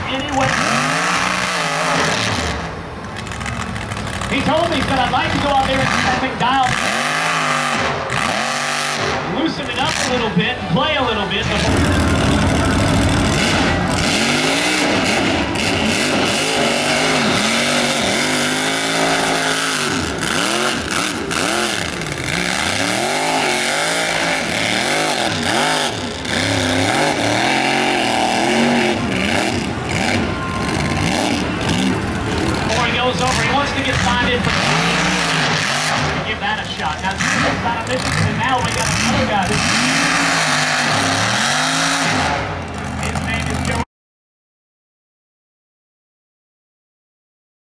Anyway, he told me that I'd like to go out there and I think dial, loosen it up a little bit, and play a little bit. Over. He wants to get signed in for give that a shot. Now, this is not a mission, and now we got another guy.